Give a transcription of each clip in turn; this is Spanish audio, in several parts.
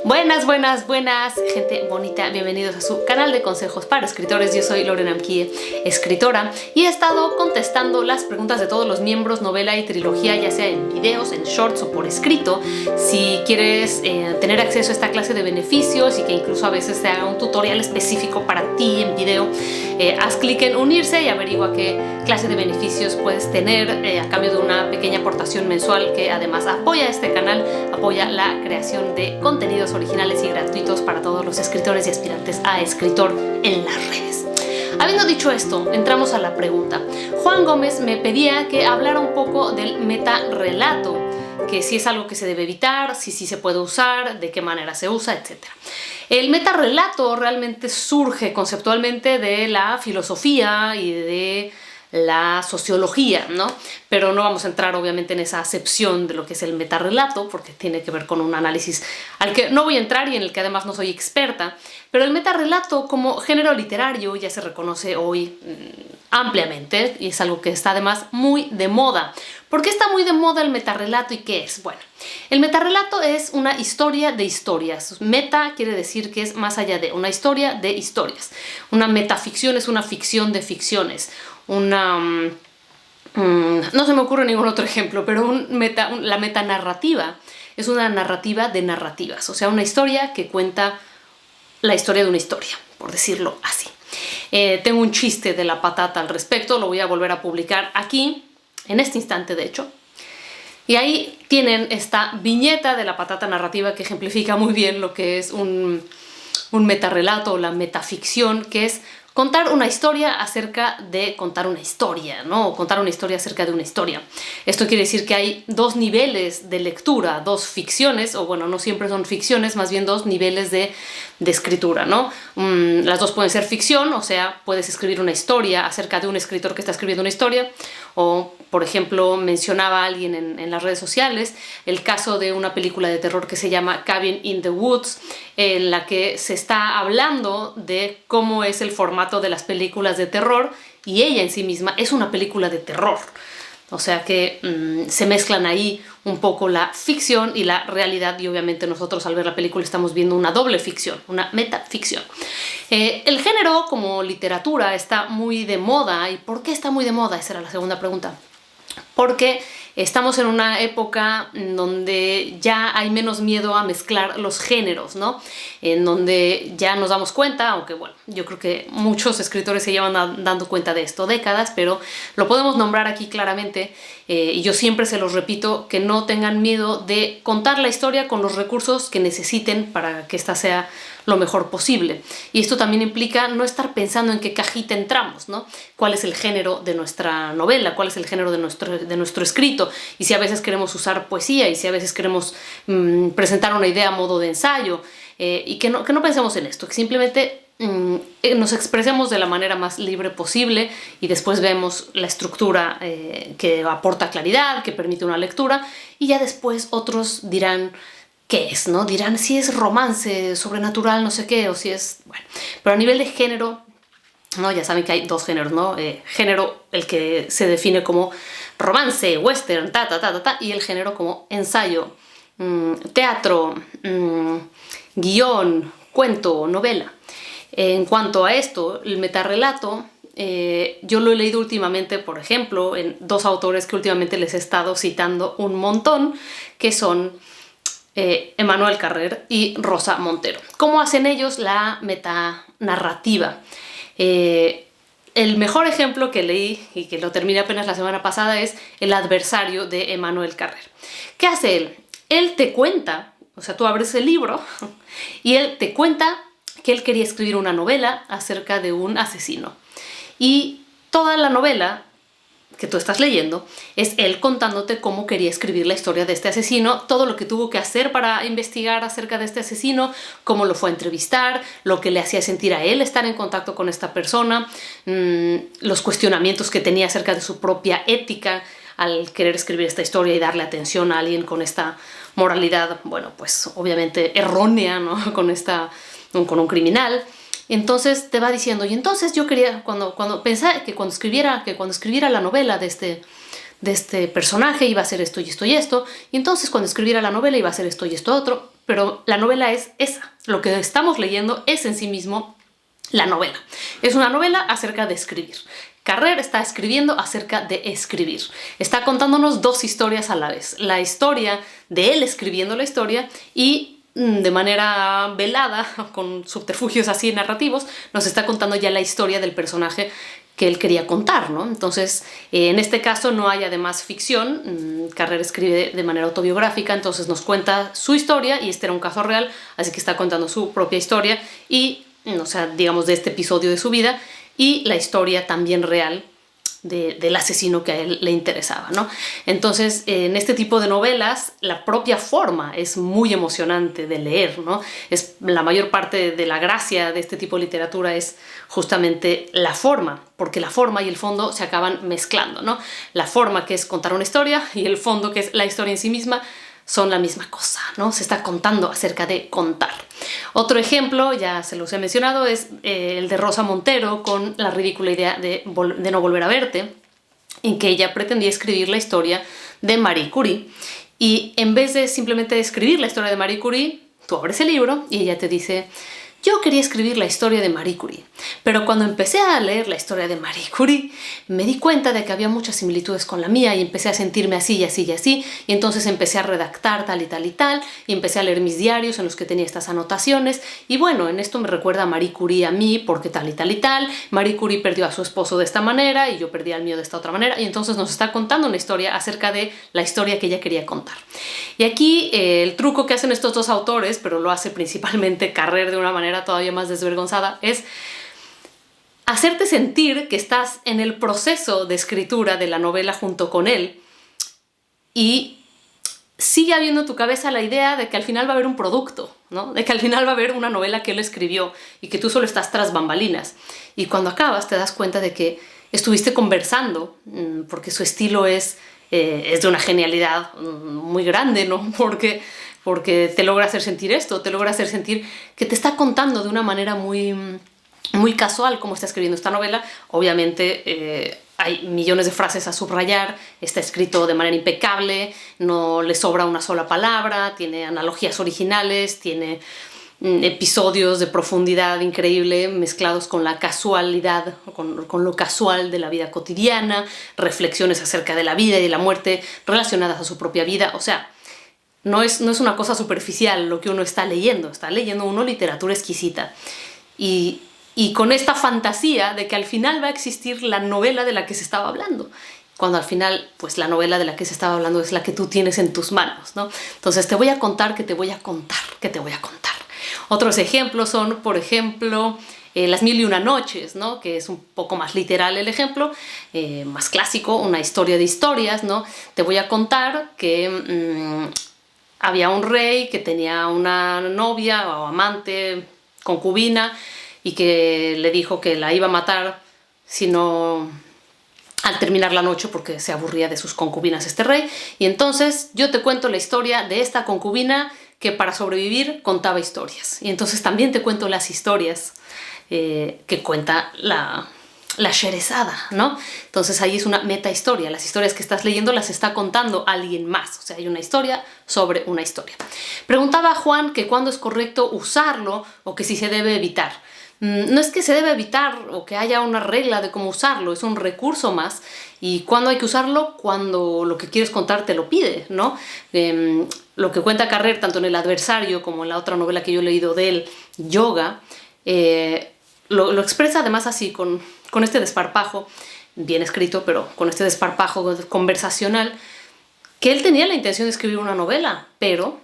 Buenas, buenas, buenas, gente bonita, bienvenidos a su canal de consejos para escritores. Yo soy Lorena Amquie, escritora, y he estado contestando las preguntas de todos los miembros novela y trilogía, ya sea en videos, en shorts o por escrito. Si quieres tener acceso a esta clase de beneficios y que incluso a veces se haga un tutorial específico para ti en video, haz clic en unirse y averigua qué clase de beneficios puedes tener a cambio de una pequeña aportación mensual que además apoya este canal, apoya la creación de contenidos originales y gratuitos para todos los escritores y aspirantes a escritor en las redes. Habiendo dicho esto, entramos a la pregunta. Juan Gómez me pedía que hablara un poco del metarrelato, que si es algo que se debe evitar, si sí se puede usar, de qué manera se usa, etc. El metarrelato realmente surge conceptualmente de la filosofía y de la sociología, ¿no? Pero no vamos a entrar obviamente en esa acepción de lo que es el metarrelato, porque tiene que ver con un análisis al que no voy a entrar y en el que además no soy experta. Pero el metarrelato como género literario ya se reconoce hoy ampliamente y es algo que está además muy de moda. ¿Por qué está muy de moda el metarrelato y qué es? Bueno, el metarrelato es una historia de historias. Meta quiere decir que es más allá de una historia de historias. Una metaficción es una ficción de ficciones. No se me ocurre ningún otro ejemplo, pero la metanarrativa es una narrativa de narrativas, o sea, una historia que cuenta la historia de una historia, por decirlo así. Tengo un chiste de la patata al respecto, lo voy a volver a publicar aquí, en este instante de hecho. Y ahí tienen esta viñeta de la patata narrativa que ejemplifica muy bien lo que es un metarrelato o la metaficción, que es contar una historia acerca de contar una historia, ¿no? O contar una historia acerca de una historia. Esto quiere decir que hay dos niveles de lectura, dos ficciones, o bueno, no siempre son ficciones, más bien dos niveles de escritura, ¿no? Las dos pueden ser ficción, o sea, puedes escribir una historia acerca de un escritor que está escribiendo una historia, o, por ejemplo, mencionaba a alguien en las redes sociales el caso de una película de terror que se llama Cabin in the Woods, en la que se está hablando de cómo es el formato de las películas de terror y ella en sí misma es una película de terror. O sea que se mezclan ahí un poco la ficción y la realidad y obviamente nosotros al ver la película estamos viendo una doble ficción, una metaficción. El género como literatura está muy de moda. ¿Y por qué está muy de moda? Esa era la segunda pregunta. Porque estamos en una época en donde ya hay menos miedo a mezclar los géneros, ¿no? En donde ya nos damos cuenta, aunque bueno, yo creo que muchos escritores se llevan dando cuenta de esto décadas, pero lo podemos nombrar aquí claramente, y yo siempre se los repito, que no tengan miedo de contar la historia con los recursos que necesiten para que ésta sea lo mejor posible. Y esto también implica no estar pensando en qué cajita entramos, ¿no? ¿Cuál es el género de nuestra novela? ¿Cuál es el género de nuestro escrito? Y si a veces queremos usar poesía y si a veces queremos presentar una idea a modo de ensayo, y que no pensemos en esto, que simplemente nos expresemos de la manera más libre posible y después vemos la estructura que aporta claridad, que permite una lectura, y ya después otros dirán qué es, ¿no? Dirán si es romance, sobrenatural, no sé qué, o si es... Bueno, pero a nivel de género, ¿no? Ya saben que hay dos géneros, ¿no? Género, el que se define como romance, western, y el género como ensayo, teatro, guión, cuento, novela. En cuanto a esto, el metarrelato, yo lo he leído últimamente, por ejemplo, en dos autores que últimamente les he estado citando un montón, que son Emmanuel Carrer y Rosa Montero. ¿Cómo hacen ellos la metanarrativa? El mejor ejemplo que leí y que lo terminé apenas la semana pasada es El adversario de Emmanuel Carrer. ¿Qué hace él? Él te cuenta, o sea, tú abres el libro y él te cuenta que él quería escribir una novela acerca de un asesino. Y toda la novela que tú estás leyendo es él contándote cómo quería escribir la historia de este asesino, todo lo que tuvo que hacer para investigar acerca de este asesino, cómo lo fue a entrevistar, lo que le hacía sentir a él estar en contacto con esta persona, los cuestionamientos que tenía acerca de su propia ética al querer escribir esta historia y darle atención a alguien con esta moralidad, bueno, pues obviamente errónea, ¿no? Con un criminal. Entonces te va diciendo, y entonces yo quería, cuando pensaba que cuando escribiera la novela de este personaje iba a ser esto y esto y esto, y entonces cuando escribiera la novela iba a ser esto y esto otro, pero la novela es esa. Lo que estamos leyendo es en sí mismo la novela. Es una novela acerca de escribir. Carrer está escribiendo acerca de escribir. Está contándonos dos historias a la vez. La historia de él escribiendo la historia y de manera velada, con subterfugios así narrativos, nos está contando ya la historia del personaje que él quería contar, ¿no? Entonces, en este caso no hay además ficción. Carrer escribe de manera autobiográfica, entonces nos cuenta su historia y este era un caso real, así que está contando su propia historia y, o sea, digamos, de este episodio de su vida y la historia también real del asesino que a él le interesaba, ¿no? Entonces, en este tipo de novelas, la propia forma es muy emocionante de leer, ¿no? La mayor parte de la gracia de este tipo de literatura es justamente la forma, porque la forma y el fondo se acaban mezclando, ¿no? La forma, que es contar una historia, y el fondo, que es la historia en sí misma, son la misma cosa, ¿no? Se está contando acerca de contar. Otro ejemplo, ya se los he mencionado, es el de Rosa Montero con La ridícula idea de no volver a verte, en que ella pretendía escribir la historia de Marie Curie. Y en vez de simplemente escribir la historia de Marie Curie, tú abres el libro y ella te dice: yo quería escribir la historia de Marie Curie, pero cuando empecé a leer la historia de Marie Curie, me di cuenta de que había muchas similitudes con la mía y empecé a sentirme así y así y así, y entonces empecé a redactar tal y tal y tal, y empecé a leer mis diarios en los que tenía estas anotaciones, y bueno, en esto me recuerda a Marie Curie a mí, porque tal y tal y tal. Marie Curie perdió a su esposo de esta manera, y yo perdí al mío de esta otra manera, y entonces nos está contando una historia acerca de la historia que ella quería contar. Y aquí el truco que hacen estos dos autores, pero lo hace principalmente Carrer de una manera todavía más desvergonzada, es hacerte sentir que estás en el proceso de escritura de la novela junto con él y sigue habiendo en tu cabeza la idea de que al final va a haber un producto, ¿no? De que al final va a haber una novela que él escribió y que tú solo estás tras bambalinas. Y cuando acabas te das cuenta de que estuviste conversando, porque su estilo es de una genialidad muy grande, ¿no? Porque te logra hacer sentir esto, te logra hacer sentir que te está contando de una manera muy casual cómo está escribiendo esta novela. Obviamente hay millones de frases a subrayar, está escrito de manera impecable, no le sobra una sola palabra, tiene analogías originales, tiene episodios de profundidad increíble mezclados con la casualidad, con lo casual de la vida cotidiana, reflexiones acerca de la vida y de la muerte relacionadas a su propia vida. O sea, no es una cosa superficial lo que uno está leyendo uno literatura exquisita. Y con esta fantasía de que al final va a existir la novela de la que se estaba hablando, cuando al final, pues la novela de la que se estaba hablando es la que tú tienes en tus manos, ¿no? Entonces te voy a contar que te voy a contar, que te voy a contar. Otros ejemplos son, por ejemplo, Las mil y una noches, ¿no? Que es un poco más literal el ejemplo, más clásico, una historia de historias, ¿no? Te voy a contar que había un rey que tenía una novia o amante, concubina, y que le dijo que la iba a matar si no al terminar la noche, porque se aburría de sus concubinas este rey. Y entonces yo te cuento la historia de esta concubina que para sobrevivir contaba historias. Y entonces también te cuento las historias que cuenta la Sherezada, ¿no? Entonces ahí es una meta historia. Las historias que estás leyendo las está contando alguien más. O sea, hay una historia sobre una historia. Preguntaba a Juan que cuándo es correcto usarlo o que si se debe evitar. No es que se debe evitar o que haya una regla de cómo usarlo, es un recurso más. ¿Y cuándo hay que usarlo? Cuando lo que quieres contar te lo pide, ¿no? Lo que cuenta Carrer, tanto en El adversario como en la otra novela que yo he leído de él, Yoga, lo expresa además así, con este desparpajo, bien escrito, pero con este desparpajo conversacional, que él tenía la intención de escribir una novela, pero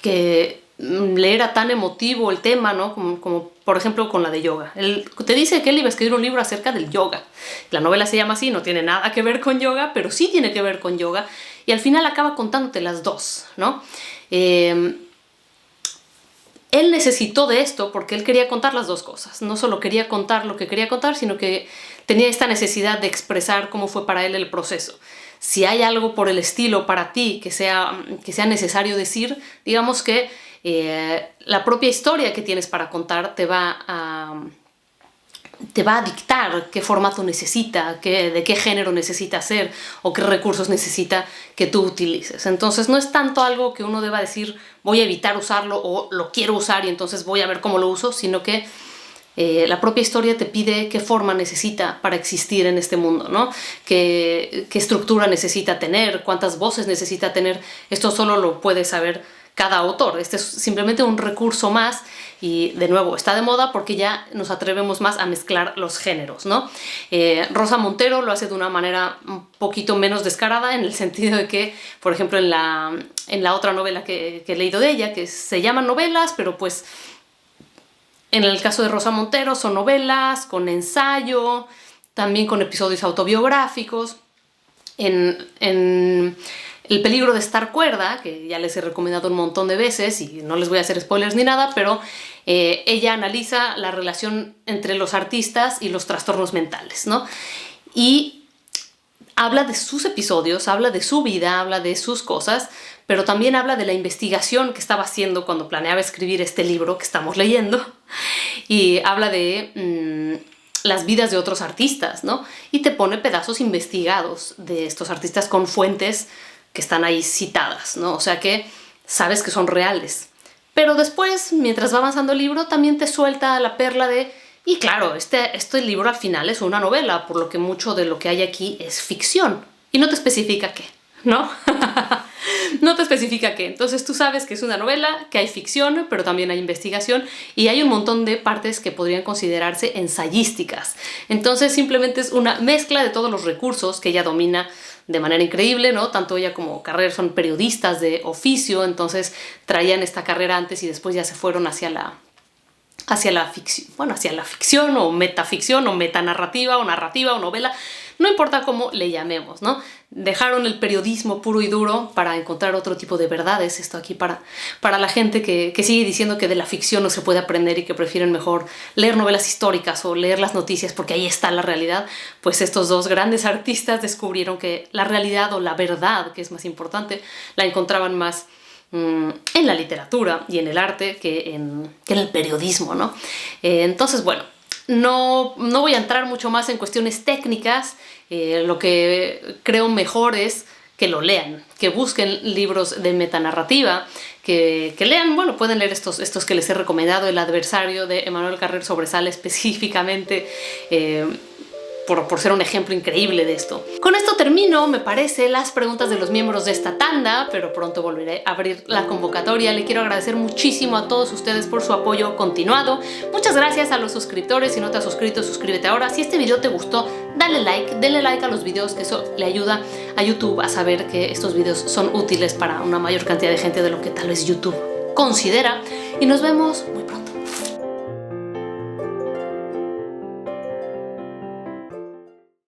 que le era tan emotivo el tema, ¿no? Como por ejemplo con la de yoga. Él te dice que él iba a escribir un libro acerca del yoga. La novela se llama así, no tiene nada que ver con yoga, pero sí tiene que ver con yoga, y al final acaba contándote las dos, ¿no? Él necesitó de esto porque él quería contar las dos cosas. No solo quería contar lo que quería contar, sino que tenía esta necesidad de expresar cómo fue para él el proceso. Si hay algo por el estilo para ti que sea necesario decir, digamos que la propia historia que tienes para contar te va a te va a dictar qué formato necesita, de qué género necesita ser o qué recursos necesita que tú utilices. Entonces no es tanto algo que uno deba decir voy a evitar usarlo o lo quiero usar y entonces voy a ver cómo lo uso, sino que la propia historia te pide qué forma necesita para existir en este mundo, ¿no? Qué estructura necesita tener, cuántas voces necesita tener. Esto solo lo puede saber cada autor. Este es simplemente un recurso más y, de nuevo, está de moda porque ya nos atrevemos más a mezclar los géneros, ¿no? Rosa Montero lo hace de una manera un poquito menos descarada, en el sentido de que, por ejemplo, en la otra novela que he leído de ella, que se llaman novelas, pero pues en el caso de Rosa Montero son novelas con ensayo, también con episodios autobiográficos. En El peligro de estar cuerda, que ya les he recomendado un montón de veces y no les voy a hacer spoilers ni nada, pero ella analiza la relación entre los artistas y los trastornos mentales, ¿no? Y habla de sus episodios, habla de su vida, habla de sus cosas, pero también habla de la investigación que estaba haciendo cuando planeaba escribir este libro que estamos leyendo, y habla de las vidas de otros artistas, ¿no? Y te pone pedazos investigados de estos artistas con fuentes que están ahí citadas, ¿no? O sea que sabes que son reales. Pero después, mientras va avanzando el libro, también te suelta la perla de... Y claro, este libro al final es una novela, por lo que mucho de lo que hay aquí es ficción. Y no te especifica qué, ¿no? No te especifica qué. Entonces tú sabes que es una novela, que hay ficción, pero también hay investigación y hay un montón de partes que podrían considerarse ensayísticas. Entonces simplemente es una mezcla de todos los recursos que ella domina de manera increíble, ¿no? Tanto ella como Carrer son periodistas de oficio, entonces traían esta carrera antes y después ya se fueron hacia la ficción, bueno, hacia la ficción o metaficción o metanarrativa o narrativa o novela, no importa cómo le llamemos, ¿no? Dejaron el periodismo puro y duro para encontrar otro tipo de verdades. Esto aquí para la gente que sigue diciendo que de la ficción no se puede aprender y que prefieren mejor leer novelas históricas o leer las noticias porque ahí está la realidad, pues estos dos grandes artistas descubrieron que la realidad o la verdad, que es más importante, la encontraban más en la literatura y en el arte que en el periodismo, ¿no? Entonces, bueno, no voy a entrar mucho más en cuestiones técnicas. Lo que creo mejor es que lo lean, que busquen libros de metanarrativa, que lean, bueno, pueden leer estos que les he recomendado. El adversario de Emmanuel Carrer sobresale específicamente por ser un ejemplo increíble de esto. Con esto termino, me parece, las preguntas de los miembros de esta tanda, pero pronto volveré a abrir la convocatoria. Le quiero agradecer muchísimo a todos ustedes por su apoyo continuado. Muchas gracias a los suscriptores. Si no te has suscrito, suscríbete ahora. Si este video te gustó, denle like a los videos, que eso le ayuda a YouTube a saber que estos videos son útiles para una mayor cantidad de gente de lo que tal vez YouTube considera. Y nos vemos muy pronto.